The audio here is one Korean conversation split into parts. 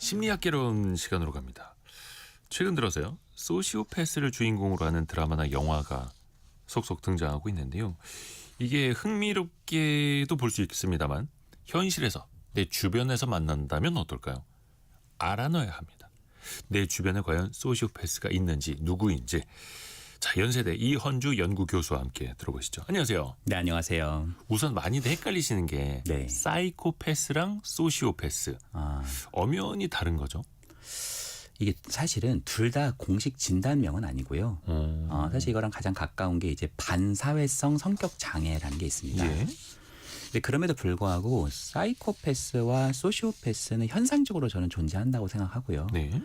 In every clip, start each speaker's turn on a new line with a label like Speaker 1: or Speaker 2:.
Speaker 1: 심리학개론 시간으로 갑니다. 최근 들어서요. 소시오패스를 주인공으로 하는 드라마나 영화가 속속 등장하고 있는데요. 이게 흥미롭게도 볼 수 있습니다만 현실에서 내 주변에서 만난다면 어떨까요? 알아놔야 합니다. 내 주변에 과연 소시오패스가 있는지 누구인지. 자, 연세대 이헌주 연구교수와 함께 들어보시죠. 안녕하세요.
Speaker 2: 네, 안녕하세요.
Speaker 1: 우선 많이들 헷갈리시는 게
Speaker 2: 네.
Speaker 1: 사이코패스랑 소시오패스. 엄연히 다른 거죠?
Speaker 2: 이게 사실은 둘 다 공식 진단명은 아니고요. 사실 이거랑 가장 가까운 게 이제 반사회성 성격 장애라는 게 있습니다.
Speaker 1: 예.
Speaker 2: 근데 그럼에도 불구하고 사이코패스와 소시오패스는 현상적으로 저는 존재한다고 생각하고요.
Speaker 1: 네.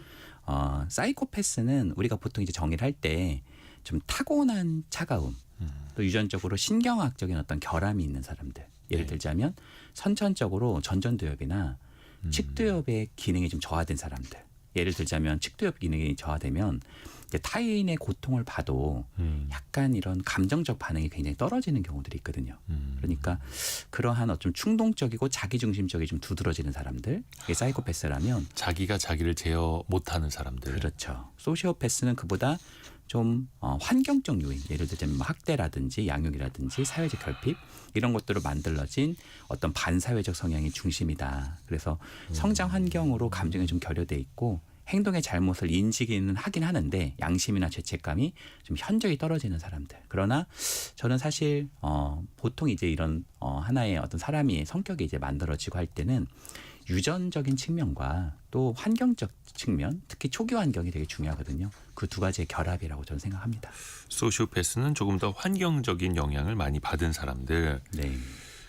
Speaker 2: 사이코패스는 우리가 보통 이제 정의를 할 때 좀 타고난 차가움, 또 유전적으로 신경학적인 어떤 결함이 있는 사람들. 예를
Speaker 1: 네.
Speaker 2: 들자면 선천적으로 전전두엽이나 측두엽의 기능이 좀 저하된 사람들. 예를 들자면 측두엽 기능이 저하되면 이제 타인의 고통을 봐도 약간 이런 감정적 반응이 굉장히 떨어지는 경우들이 있거든요. 그러니까 그러한 어좀 충동적이고 자기중심적이 좀 두드러지는 사람들, 이게 사이코패스라면
Speaker 1: 자기가 자기를 제어 못하는 사람들.
Speaker 2: 그렇죠. 소시오패스는 그보다 좀 환경적 요인, 예를 들자면 뭐 학대라든지 양육이라든지 사회적 결핍 이런 것들로 만들어진 어떤 반사회적 성향이 중심이다. 그래서 성장 환경으로 감정이 좀 결여돼 있고 행동의 잘못을 인지기는 하긴 하는데 양심이나 죄책감이 좀 현저히 떨어지는 사람들. 그러나 저는 사실 보통 이제 이런 하나의 어떤 사람이 성격이 이제 만들어지고 할 때는 유전적인 측면과 또 환경적 측면, 특히 초기 환경이 되게 중요하거든요. 그 두 가지의 결합이라고 저는 생각합니다.
Speaker 1: 소시오패스는 조금 더 환경적인 영향을 많이 받은 사람들.
Speaker 2: 네.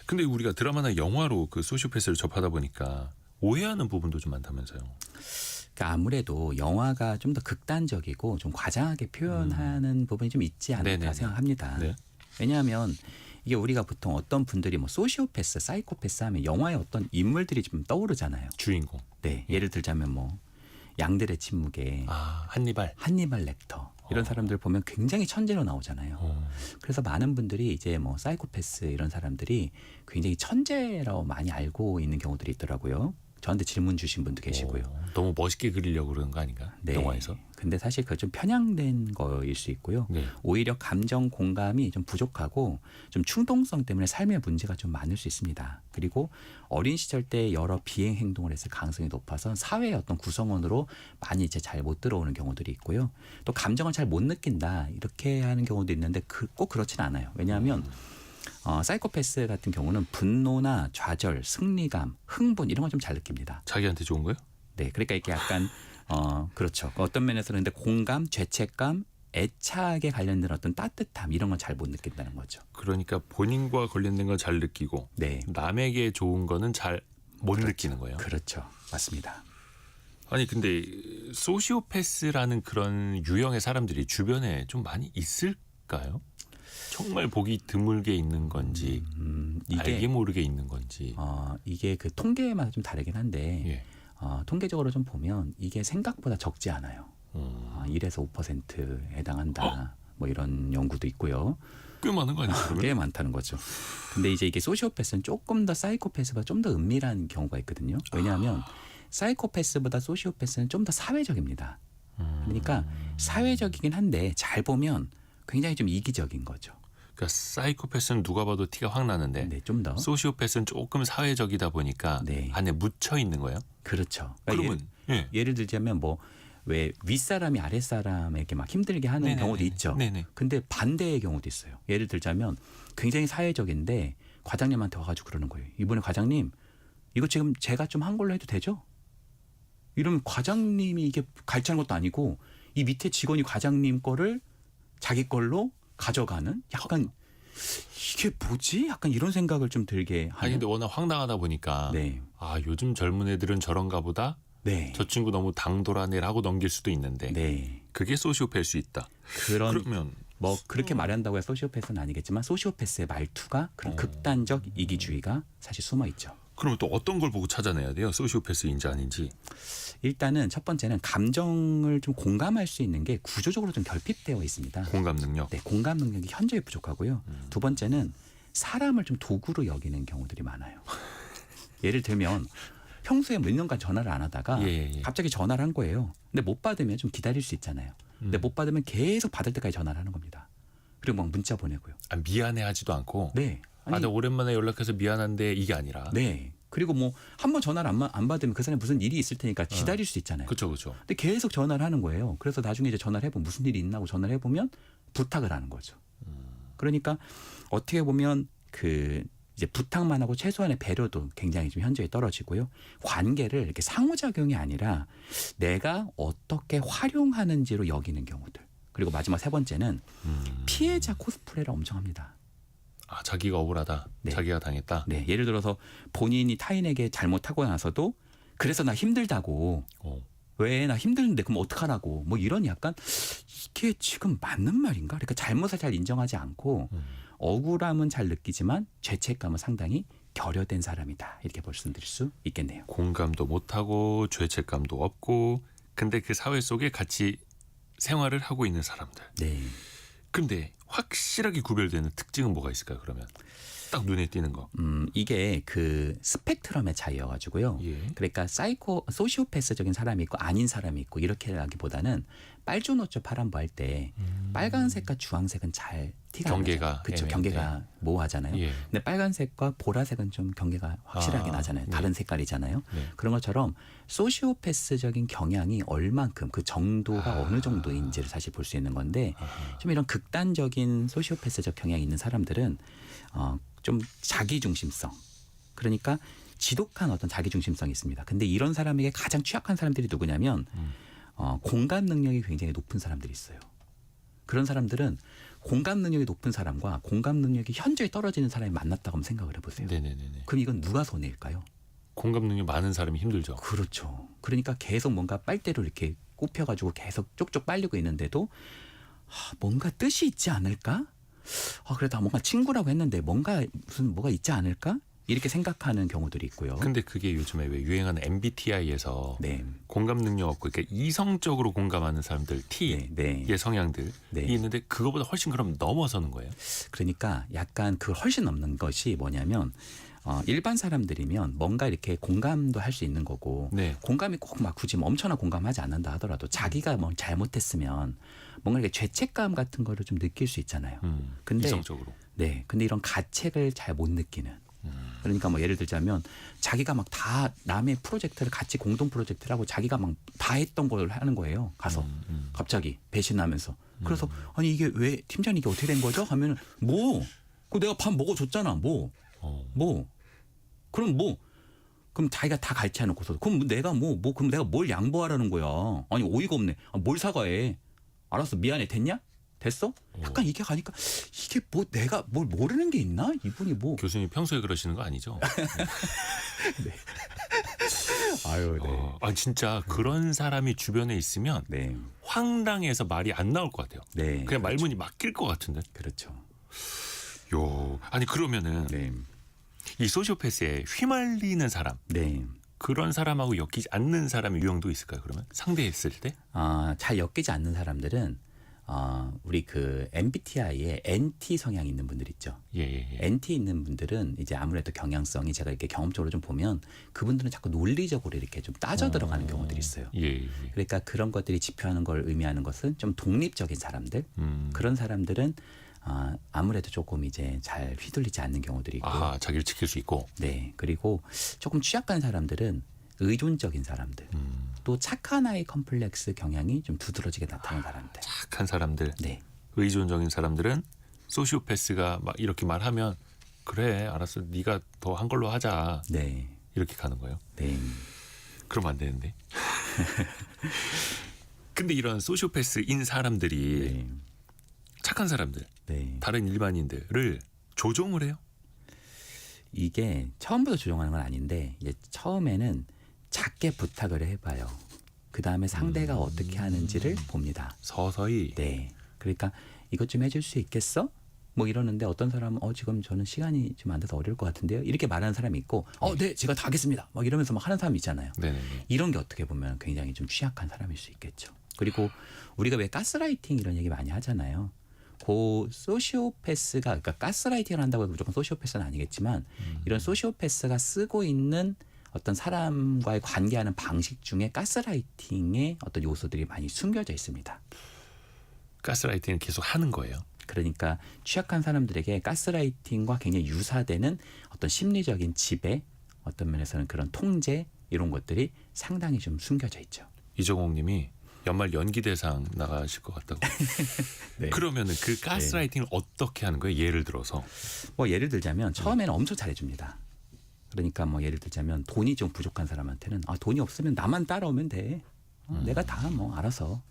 Speaker 1: 근데 우리가 드라마나 영화로 그 소시오패스를 접하다 보니까 오해하는 부분도 좀 많다면서요.
Speaker 2: 그러니까 아무래도 영화가 좀 더 극단적이고 좀 과장하게 표현하는 부분이 좀 있지 않을까
Speaker 1: 네네네.
Speaker 2: 생각합니다.
Speaker 1: 네.
Speaker 2: 왜냐하면 이게 우리가 보통 어떤 분들이 뭐 소시오패스, 사이코패스 하면 영화의 어떤 인물들이 좀 떠오르잖아요.
Speaker 1: 주인공.
Speaker 2: 네. 예를 들자면 뭐 양들의 침묵에 한니발 렉터 이런 사람들 보면 굉장히 천재로 나오잖아요. 그래서 많은 분들이 이제 뭐 사이코패스 이런 사람들이 굉장히 천재라고 많이 알고 있는 경우들이 있더라고요. 저한테 질문 주신 분도 계시고요.
Speaker 1: 너무 멋있게 그리려고 그러는 거 아닌가?
Speaker 2: 네.
Speaker 1: 영화에서.
Speaker 2: 근데 사실 그거 좀 편향된 거일 수 있고요.
Speaker 1: 네.
Speaker 2: 오히려 감정 공감이 좀 부족하고 좀 충동성 때문에 삶의 문제가 좀 많을 수 있습니다. 그리고 어린 시절 때 여러 비행 행동을 했을 가능성이 높아서 사회의 어떤 구성원으로 많이 이제 잘 못 들어오는 경우들이 있고요. 또 감정을 잘 못 느낀다 이렇게 하는 경우도 있는데 꼭 그렇진 않아요. 왜냐하면 사이코패스 같은 경우는 분노나 좌절, 승리감, 흥분 이런 걸 좀 잘 느낍니다.
Speaker 1: 자기한테 좋은 거요?
Speaker 2: 네, 그러니까 이게 약간 그렇죠. 어떤 면에서는 근데 공감, 죄책감, 애착에 관련된 어떤 따뜻함 이런 건 잘 못 느낀다는 거죠.
Speaker 1: 그러니까 본인과 관련된 건 잘 느끼고
Speaker 2: 네,
Speaker 1: 남에게 좋은 거는 잘 못
Speaker 2: 그렇죠.
Speaker 1: 느끼는 거예요.
Speaker 2: 그렇죠, 맞습니다.
Speaker 1: 아니 근데 소시오패스라는 그런 유형의 사람들이 주변에 좀 많이 있을까요? 정말 보기 드물게 있는 건지 알게
Speaker 2: 이게
Speaker 1: 모르게 있는 건지.
Speaker 2: 이게 그 통계마다 좀 다르긴 한데
Speaker 1: 예.
Speaker 2: 통계적으로 좀 보면 이게 생각보다 적지 않아요. 1에서 5%에 해당한다. 뭐 이런 연구도 있고요.
Speaker 1: 꽤 많은 거 아니에요? 그러면?
Speaker 2: 꽤 많다는 거죠. 근데 이제 이게 소시오패스는 조금 더 사이코패스보다 좀 더 은밀한 경우가 있거든요. 왜냐하면 사이코패스보다 소시오패스는 좀 더 사회적입니다. 그러니까 사회적이긴 한데 잘 보면 굉장히 좀 이기적인 거죠.
Speaker 1: 그러니까 사이코패스는 누가 봐도 티가 확 나는데
Speaker 2: 네, 좀 더.
Speaker 1: 소시오패스는 조금 사회적이다 보니까
Speaker 2: 네.
Speaker 1: 안에 묻혀 있는 거예요?
Speaker 2: 그렇죠.
Speaker 1: 그러면
Speaker 2: 예를 들자면 뭐 왜 윗사람이 아랫사람에게 막 힘들게 하는
Speaker 1: 네네네.
Speaker 2: 경우도 있죠.
Speaker 1: 네네.
Speaker 2: 근데 반대의 경우도 있어요. 예를 들자면 굉장히 사회적인데 과장님한테 와가지고 그러는 거예요. 이번에 과장님 이거 지금 제가 좀 한 걸로 해도 되죠? 이러면 과장님이 이게 갈취하는 것도 아니고 이 밑에 직원이 과장님 거를 자기 걸로 가져가는 약간 이게 뭐지? 약간 이런 생각을 좀 들게 하는.
Speaker 1: 아니 근데 워낙 황당하다 보니까
Speaker 2: 네.
Speaker 1: 아 요즘 젊은 애들은 저런가 보다.
Speaker 2: 네.
Speaker 1: 저 친구 너무 당돌하네라고 넘길 수도 있는데
Speaker 2: 네.
Speaker 1: 그게 소시오패일 수 있다. 그러면
Speaker 2: 뭐 그렇게 말한다고 해서 소시오패스는 아니겠지만 소시오패스의 말투가 그런 극단적 이기주의가 사실 숨어 있죠.
Speaker 1: 그러면 또 어떤 걸 보고 찾아내야 돼요? 소시오패스인지 아닌지.
Speaker 2: 일단은 첫 번째는 감정을 좀 공감할 수 있는 게 구조적으로 좀 결핍되어 있습니다.
Speaker 1: 공감 능력.
Speaker 2: 네, 공감 능력이 현저히 부족하고요. 두 번째는 사람을 좀 도구로 여기는 경우들이 많아요. 예를 들면 평소에 몇 년간 전화를 안 하다가
Speaker 1: 예.
Speaker 2: 갑자기 전화를 한 거예요. 근데 못 받으면 좀 기다릴 수 있잖아요. 근데 못 받으면 계속 받을 때까지 전화를 하는 겁니다. 그리고 막 문자 보내고요.
Speaker 1: 아, 미안해하지도 않고.
Speaker 2: 네.
Speaker 1: 아, 나 오랜만에 연락해서 미안한데 이게 아니라.
Speaker 2: 네. 그리고 뭐 한 번 전화를 안 받으면 그 사람이 무슨 일이 있을 테니까 기다릴 수 있잖아요.
Speaker 1: 그렇죠.
Speaker 2: 근데 계속 전화를 하는 거예요. 그래서 나중에 이제 전화를 해보면 무슨 일이 있나 하고 전화를 해보면 부탁을 하는 거죠. 그러니까 어떻게 보면 그 이제 부탁만 하고 최소한의 배려도 굉장히 좀 현저히 떨어지고요. 관계를 이렇게 상호작용이 아니라 내가 어떻게 활용하는지로 여기는 경우들. 그리고 마지막 세 번째는 피해자 코스프레를 엄청 합니다.
Speaker 1: 아, 자기가 억울하다.
Speaker 2: 네.
Speaker 1: 자기가 당했다.
Speaker 2: 네, 예를 들어서 본인이 타인에게 잘못하고 나서도 그래서 나 힘들다고 왜 나 힘드는데 그럼 어떡하라고 뭐 이런 약간 이게 지금 맞는 말인가? 그러니까 잘못을 잘 인정하지 않고 억울함은 잘 느끼지만 죄책감은 상당히 결여된 사람이다. 이렇게 말씀드릴 수 있겠네요.
Speaker 1: 공감도 못하고 죄책감도 없고 근데 그 사회 속에 같이 생활을 하고 있는 사람들.
Speaker 2: 네.
Speaker 1: 근데 확실하게 구별되는 특징은 뭐가 있을까요? 그러면 딱 눈에 띄는 거.
Speaker 2: 이게 그 스펙트럼의 차이여가지고요.
Speaker 1: 예.
Speaker 2: 그러니까 소시오패스적인 사람이 있고 아닌 사람이 있고 이렇게 하기보다는 빨주노초 파란보 할 때 빨간색과 주황색은 잘 티가
Speaker 1: 경계가
Speaker 2: 안 나죠. 그렇죠.
Speaker 1: 애매한데.
Speaker 2: 경계가 모호하잖아요.
Speaker 1: 예.
Speaker 2: 근데 빨간색과 보라색은 좀 경계가 확실하게 나잖아요. 다른 색깔이잖아요.
Speaker 1: 네.
Speaker 2: 그런 것처럼 소시오패스적인 경향이 얼만큼 그 정도가 어느 정도인지를 사실 볼 수 있는 건데 좀 이런 극단적인 소시오패스적 경향이 있는 사람들은 좀 자기중심성 그러니까 지독한 어떤 자기중심성이 있습니다. 근데 이런 사람에게 가장 취약한 사람들이 누구냐면 공감 능력이 굉장히 높은 사람들이 있어요. 그런 사람들은 공감 능력이 높은 사람과 공감 능력이 현저히 떨어지는 사람이 만났다고 한번 생각을 해보세요.
Speaker 1: 네네네.
Speaker 2: 그럼 이건 누가 손해일까요?
Speaker 1: 공감 능력 많은 사람이 힘들죠.
Speaker 2: 그렇죠. 그러니까 계속 뭔가 빨대로 이렇게 꼽혀가지고 계속 쪽쪽 빨리고 있는데도 뭔가 뜻이 있지 않을까? 그래도 뭔가 친구라고 했는데 뭐가 있지 않을까? 이렇게 생각하는 경우들이 있고요.
Speaker 1: 근데 그게 요즘에 왜 유행하는 MBTI에서
Speaker 2: 네.
Speaker 1: 공감 능력 없고 그러니까 이성적으로 공감하는 사람들 T의
Speaker 2: 네.
Speaker 1: 성향들이
Speaker 2: 네.
Speaker 1: 있는데 그거보다 훨씬 그럼 넘어서는 거예요.
Speaker 2: 그러니까 약간 그 훨씬 넘는 것이 뭐냐면 일반 사람들이면 뭔가 이렇게 공감도 할 수 있는 거고
Speaker 1: 네.
Speaker 2: 공감이 꼭 막 굳이 뭐 엄청나 공감하지 않는다 하더라도 자기가 뭐 잘못했으면 뭔가 이렇게 죄책감 같은 거를 좀 느낄 수 있잖아요. 근데
Speaker 1: 이성적으로.
Speaker 2: 네, 근데 이런 가책을 잘 못 느끼는. 그러니까 뭐 예를 들자면 자기가 막 다 남의 프로젝트를 같이 공동 프로젝트를 하고 자기가 막 다 했던 걸 하는 거예요. 가서 갑자기 배신하면서. 그래서 아니 이게 왜 팀장님 이게 어떻게 된 거죠? 하면은 그 내가 밥 먹어줬잖아. 뭐. 그럼 자기가 다 같이 해놓고서 그럼 내가 그럼 내가 뭘 양보하라는 거야. 아니 어이가 없네. 뭘 사과해. 알았어 미안해 됐냐? 됐어? 약간 이게 가니까 이게 뭐 내가 뭘 모르는 게 있나? 이분이 뭐.
Speaker 1: 교수님 평소에 그러시는 거 아니죠?
Speaker 2: 네. 아유, 네.
Speaker 1: 진짜 그런 사람이 주변에 있으면
Speaker 2: 네.
Speaker 1: 황당해서 말이 안 나올 것 같아요.
Speaker 2: 네.
Speaker 1: 그냥 말문이 막힐 것 같은데.
Speaker 2: 그렇죠.
Speaker 1: 아니 그러면은
Speaker 2: 네.
Speaker 1: 이 소시오패스에 휘말리는 사람
Speaker 2: 네.
Speaker 1: 그런 사람하고 엮이지 않는 사람의 유형도 있을까요? 그러면 상대했을 때?
Speaker 2: 잘 엮이지 않는 사람들은 우리 그 MBTI에 NT 성향이 있는 분들 있죠.
Speaker 1: 예.
Speaker 2: NT 있는 분들은 이제 아무래도 경향성이 제가 이렇게 경험적으로 좀 보면 그분들은 자꾸 논리적으로 이렇게 좀 따져 들어가는 경우들이 있어요.
Speaker 1: 예.
Speaker 2: 그러니까 그런 것들이 지표하는 걸 의미하는 것은 좀 독립적인 사람들 그런 사람들은 아무래도 조금 이제 잘 휘둘리지 않는 경우들이 있고
Speaker 1: 자기를 지킬 수 있고.
Speaker 2: 네. 그리고 조금 취약한 사람들은 의존적인 사람들 또 착한 아이 컴플렉스 경향이 좀 두드러지게 나타나는 사람들.
Speaker 1: 착한 사람들,
Speaker 2: 네.
Speaker 1: 의존적인 사람들은 소시오패스가 막 이렇게 말하면 그래 알았어 네가 더 한 걸로 하자
Speaker 2: 네.
Speaker 1: 이렇게 가는 거예요.
Speaker 2: 네.
Speaker 1: 그러면 안 되는데. 근데 이런 소시오패스인 사람들이
Speaker 2: 네.
Speaker 1: 착한 사람들,
Speaker 2: 네.
Speaker 1: 다른 일반인들을 조종을 해요.
Speaker 2: 이게 처음부터 조정하는 건 아닌데 이제 처음에는 작게 부탁을 해봐요. 그 다음에 상대가 어떻게 하는지를 봅니다.
Speaker 1: 서서히.
Speaker 2: 네. 그러니까 이것 좀 해줄 수 있겠어? 뭐 이러는데 어떤 사람은 지금 저는 시간이 좀 안 돼서 어려울 것 같은데요. 이렇게 말하는 사람이 있고 네 제가 다 하겠습니다. 막 이러면서 막 하는 사람이 있잖아요.
Speaker 1: 네네네.
Speaker 2: 이런 게 어떻게 보면 굉장히 좀 취약한 사람일 수 있겠죠. 그리고 우리가 왜 가스라이팅 이런 얘기 많이 하잖아요. 그 소시오패스가 그러니까 가스라이팅을 한다고 해서 무조건 소시오패스는 아니겠지만 이런 소시오패스가 쓰고 있는 어떤 사람과의 관계하는 방식 중에 가스라이팅의 어떤 요소들이 많이 숨겨져 있습니다.
Speaker 1: 가스라이팅을 계속 하는 거예요.
Speaker 2: 그러니까 취약한 사람들에게 가스라이팅과 굉장히 유사되는 어떤 심리적인 지배, 어떤 면에서는 그런 통제 이런 것들이 상당히 좀 숨겨져 있죠.
Speaker 1: 이정옥님이 연말 연기대상 나가실 것 같다고.
Speaker 2: 네.
Speaker 1: 그러면은 그 가스라이팅을 어떻게 하는 거예요? 예를 들어서.
Speaker 2: 뭐 예를 들자면 처음에는 엄청 잘해줍니다. 그러니까 뭐 예를 들자면 돈이 좀 부족한 사람한테는 돈이 없으면 나만 따라오면 돼. 내가 다 뭐 알아서.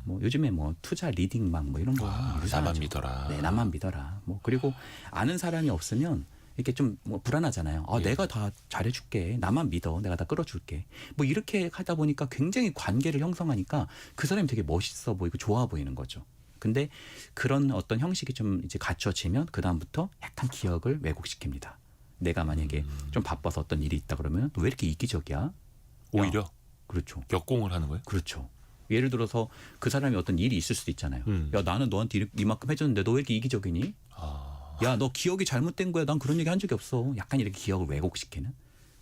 Speaker 2: 뭐 요즘에 뭐 투자 리딩방 뭐 이런 거 유사하죠.
Speaker 1: 나만 믿어라.
Speaker 2: 네, 나만 믿어라. 뭐 그리고 아는 사람이 없으면 이렇게 좀 뭐 불안하잖아요.
Speaker 1: 예.
Speaker 2: 내가 다 잘해줄게. 나만 믿어. 내가 다 끌어줄게. 뭐 이렇게 하다 보니까 굉장히 관계를 형성하니까 그 사람이 되게 멋있어 보이고 좋아 보이는 거죠. 근데 그런 어떤 형식이 좀 이제 갖춰지면 그 다음부터 약간 기억을 왜곡시킵니다. 내가 만약에 좀 바빠서 어떤 일이 있다 그러면 너 왜 이렇게 이기적이야?
Speaker 1: 오히려
Speaker 2: 그렇죠.
Speaker 1: 역공을 하는 거예요?
Speaker 2: 그렇죠. 예를 들어서 그 사람이 어떤 일이 있을 수도 있잖아요. 야, 나는 너한테 이만큼 해줬는데 너 왜 이렇게 이기적이니? 야, 너 기억이 잘못된 거야. 난 그런 얘기 한 적이 없어. 약간 이렇게 기억을 왜곡시키는.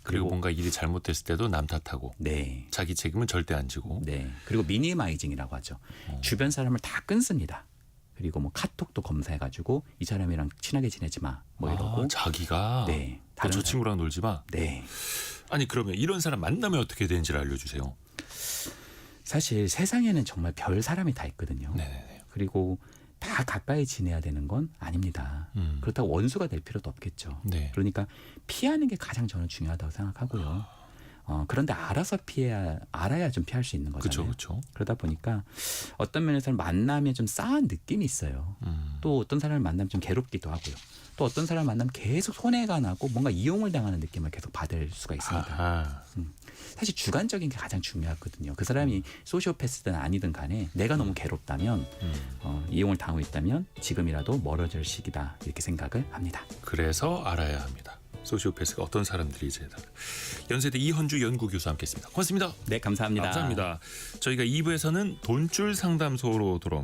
Speaker 1: 그리고 뭔가 일이 잘못됐을 때도 남 탓하고
Speaker 2: 네.
Speaker 1: 자기 책임은 절대 안 지고.
Speaker 2: 네. 그리고 미니마이징이라고 하죠. 주변 사람을 다 끈습니다. 그리고 뭐 카톡도 검사해가지고 이 사람이랑 친하게 지내지 마. 뭐 이러고.
Speaker 1: 자기가
Speaker 2: 네.
Speaker 1: 저
Speaker 2: 사람.
Speaker 1: 친구랑 놀지 마.
Speaker 2: 네.
Speaker 1: 아니 그러면 이런 사람 만나면 어떻게 되는지를 알려주세요.
Speaker 2: 사실 세상에는 정말 별 사람이 다 있거든요.
Speaker 1: 네네네.
Speaker 2: 그리고 다 가까이 지내야 되는 건 아닙니다. 그렇다고 원수가 될 필요도 없겠죠.
Speaker 1: 네.
Speaker 2: 그러니까 피하는 게 가장 저는 중요하다고 생각하고요. 그런데 알아야 좀 피할 수 있는 거잖아요.
Speaker 1: 그렇죠.
Speaker 2: 그러다 보니까 어떤 면에서는 만나면 좀 싸한 느낌이 있어요. 또 어떤 사람을 만나면 좀 괴롭기도 하고요. 또 어떤 사람을 만나면 계속 손해가 나고 뭔가 이용을 당하는 느낌을 계속 받을 수가 있습니다.
Speaker 1: 아하.
Speaker 2: 사실 주관적인 게 가장 중요하거든요. 그 사람이 소시오패스든 아니든 간에 내가 너무 괴롭다면 이용을 당하고 있다면 지금이라도 멀어질 시기다 이렇게 생각을 합니다.
Speaker 1: 그래서 알아야 합니다. 소시오패스가 어떤 사람들이 이제 연세대 이현주 연구교수와 함께했습니다. 고맙습니다.
Speaker 2: 네, 감사합니다.
Speaker 1: 감사합니다. 저희가 2부에서는 돈줄 상담소로 돌아옵니다.